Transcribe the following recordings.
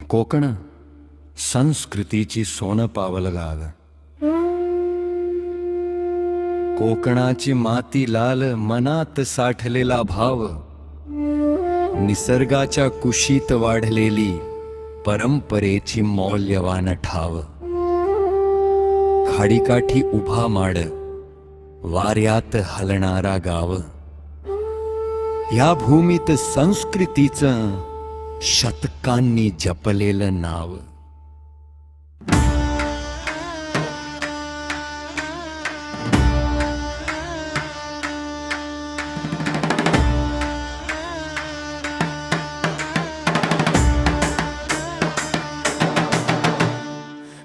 कोकण संस्कृतीची सोनं पावल गाव। कोकणाची माती लाल, मनात साठलेला भाव, निसर्गाच्या कुशीत वाढलेली परंपरेची मौल्यवान ठाव। खाडीकाठी उभा माड, वाऱ्यात हलणारा गाव, या भूमीत संस्कृतीचं शतकांनी जपलेलं नाव।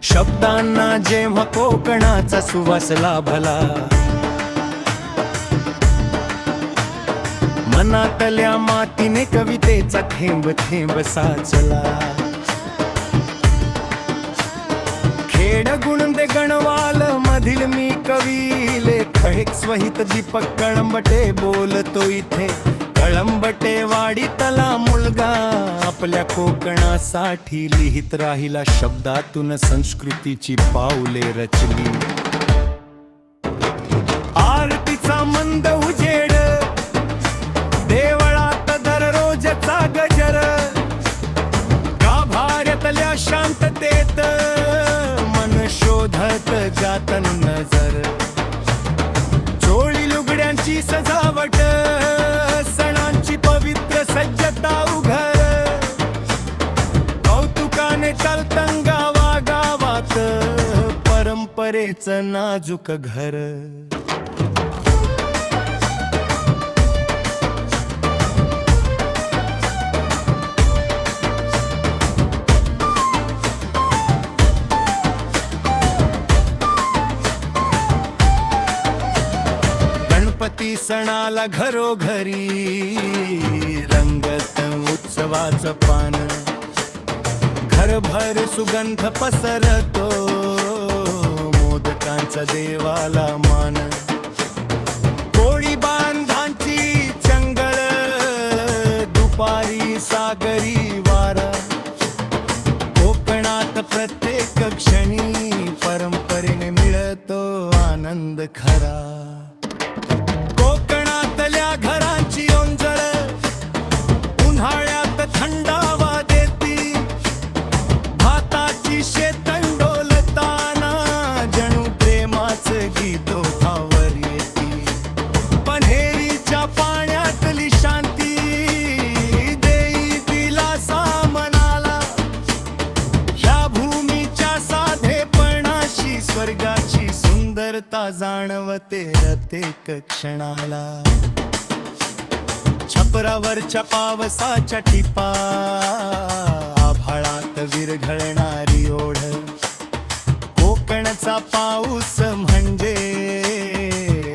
शब्दांना जेव्हा कोकणाचा सुवास लाभला, मनातल्या मातीने कवितेचा थेंब थेंब साचला। खेड गुणदे गणवाल मधील मी कवी, लेख एक स्वहित दीपक कळंबटे बोलतो इथे। कळंबटे वाडीतला मुलगा आपल्या कोकणासाठी लिहित राहिला, शब्दातून संस्कृतीची पाऊले रचली। आरतीचा मंद उजेड, देवळात दररोजचा गजर, गाभाऱ्यातल्या शांततेत मन शोधत जात नजर। चोळी लुगड्यांची सजावट, सणांची पवित्र सज्जता उघर, कौतुकाने चालतं गावागावात परंपरेचं नाजूक घर। गणपती सणाला घरोघरी रंगत उत्सवाचं पान, घरभर सुगंध पसरतो, मोदकांचा देवाला मान। कोळी बांधांची चंगळ, दुपारी सागरी वारा, कोकणात प्रत्येक क्षणी परंपरेने मिळतो आनंद खरा। कोकणातल्या घरांची ओंजळ उन्हाळ्यात थंडावा देती, भाताची शेतं डोलताना जणू प्रेमाचं गीत ओठावर येती। पन्हेरीच्या पाण्यातली शांती देई दिलासा मनाला, ह्या भूमीच्या साधेपणाशी स्वर्गाची सुंदरता जाणवते प्रत्येक क्षणाला। छपरावरच्या पावसाच्या टिपा, आभाळात विरघळणारी ओढ, कोकणचा पाऊस म्हणजे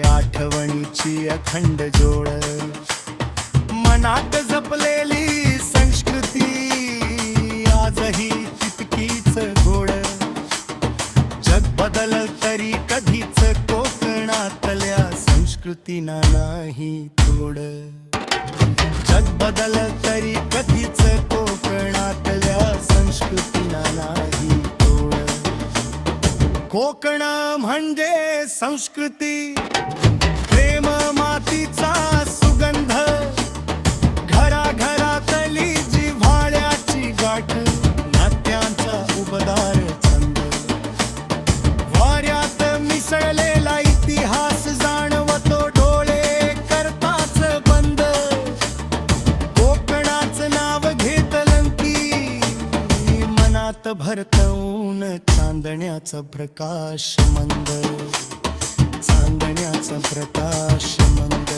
आठवणीची अखंड जोड। मनात जपलेली संस्कृती आजही तितकीच गोड, जग बदलल तरी कधीच कोकणातल्या संस्कृतीना नाही तोड। जग बदलल तरी कधीच कोकणातल्या संस्कृतीना नाही तोड। कोकण म्हणजे संस्कृती, प्रेम मातीचा सुगंध, घराघरातली जिव्हाळ्याची गाठ, नात्यांचा उबदार छंद, वाऱ्यात मिसळलेला इतिहास जाणवतो डोळे करताच बंद। कोकणाचं नाव घेतलं की मनात भरतवून चांदण्याचा प्रकाश मंद, चांदण्याचा प्रकाश मंद।